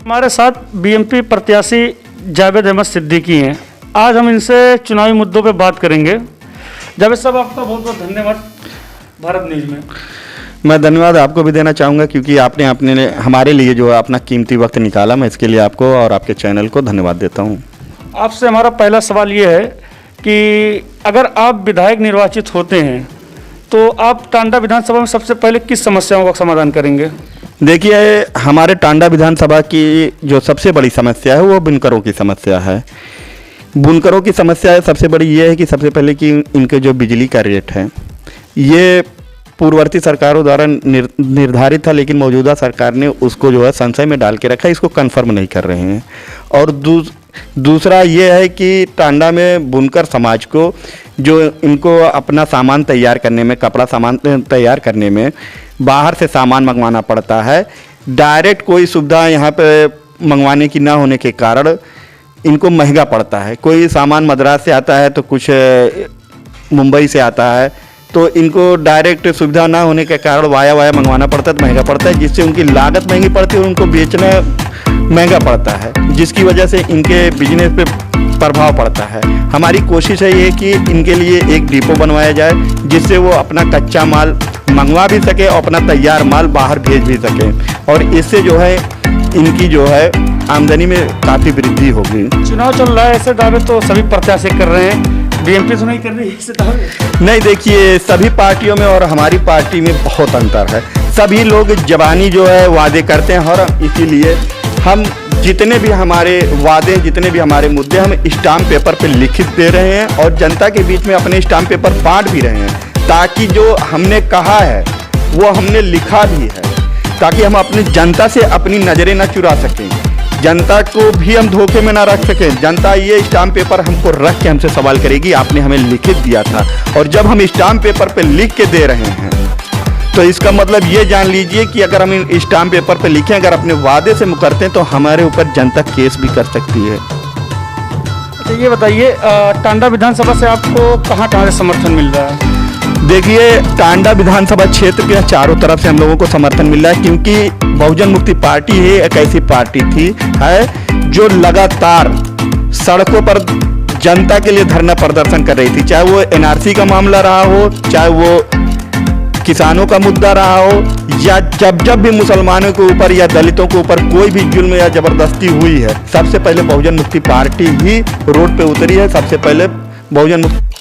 हमारे साथ बीएमपी प्रत्याशी जावेद अहमद सिद्दीकी हैं। आज हम इनसे चुनावी मुद्दों पे बात करेंगे। जावेद साहब, आपका बहुत बहुत धन्यवाद भारत न्यूज़ में। मैं धन्यवाद आपको भी देना चाहूँगा क्योंकि आपने अपने हमारे लिए जो है अपना कीमती वक्त निकाला। मैं इसके लिए आपको और आपके चैनल को धन्यवाद देता हूँ। आपसे हमारा पहला सवाल ये है कि अगर आप विधायक निर्वाचित होते हैं तो आप टांडा विधानसभा में सबसे पहले किस समस्याओं का समाधान करेंगे? देखिए, हमारे टांडा विधानसभा की जो सबसे बड़ी समस्या है वो बुनकरों की समस्या है। बुनकरों की समस्या सबसे बड़ी ये है कि सबसे पहले कि इनके जो बिजली का रेट है ये पूर्ववर्ती सरकारों द्वारा निर्धारित था, लेकिन मौजूदा सरकार ने उसको जो है संशय में डाल के रखा है, इसको कंफर्म नहीं कर रहे हैं। और दूसरा ये है कि टांडा में बुनकर समाज को जो इनको अपना सामान तैयार करने में, कपड़ा सामान तैयार करने में बाहर से सामान मंगवाना पड़ता है। डायरेक्ट कोई सुविधा यहाँ पे मंगवाने की ना होने के कारण इनको महंगा पड़ता है। कोई सामान मद्रास से आता है तो कुछ मुंबई से आता है, तो इनको डायरेक्ट सुविधा ना होने के कारण वाया मंगवाना पड़ता है तो महंगा पड़ता है, जिससे उनकी लागत महंगी पड़ती है और उनको बेचना महंगा पड़ता है, जिसकी वजह से इनके बिजनेस पे प्रभाव पड़ता है। हमारी कोशिश है ये कि इनके लिए एक डिपो बनवाया जाए जिससे वो अपना कच्चा माल मंगवा भी सके और अपना तैयार माल बाहर भेज भी सके, और इससे जो है इनकी जो है आमदनी में काफ़ी वृद्धि होगी। चुनाव चल रहा है, ऐसे दावे तो सभी प्रत्याशी कर रहे हैं, बीएमपी तो नहीं कर रही ऐसे दावे? नहीं, देखिए, सभी पार्टियों में और हमारी पार्टी में बहुत अंतर है। सभी लोग जबानी जो है वादे करते हैं और इसीलिए हम जितने भी हमारे वादे, जितने भी हमारे मुद्दे हम स्टाम्प पेपर पे लिखित दे रहे हैं और जनता के बीच में अपने स्टाम्प पेपर बांट भी रहे हैं, ताकि जो हमने कहा है वो हमने लिखा भी है, ताकि हम अपनी जनता से अपनी नज़रें न चुरा सकें, जनता को भी हम धोखे में ना रख सकें। जनता ये स्टाम्प पेपर हमको रख के हमसे सवाल करेगी आपने हमें लिखित दिया था, और जब हम स्टाम्प पेपर पे लिख के दे रहे हैं तो इसका मतलब ये जान लीजिए कि अगर हम इन स्टाम्प पेपर पे लिखें, अगर अपने वादे से मुकरते हैं तो हमारे ऊपर जनता केस भी कर सकती है। अच्छा, ये बताइए, टांडा विधानसभा से आपको कहाँ से समर्थन मिल रहा है? देखिए, टांडा विधानसभा क्षेत्र के चारों तरफ से हम लोगों को समर्थन मिल रहा है, क्योंकि बहुजन मुक्ति पार्टी ही एक ऐसी पार्टी है जो लगातार सड़कों पर जनता के लिए धरना प्रदर्शन कर रही थी, चाहे वो एनआरसी का मामला रहा हो, चाहे वो किसानों का मुद्दा रहा हो, या जब भी मुसलमानों के ऊपर या दलितों के ऊपर कोई भी जुल्म या जबरदस्ती हुई है, सबसे पहले बहुजन मुक्ति पार्टी ही रोड पे उतरी है। सबसे पहले बहुजन मुक्ति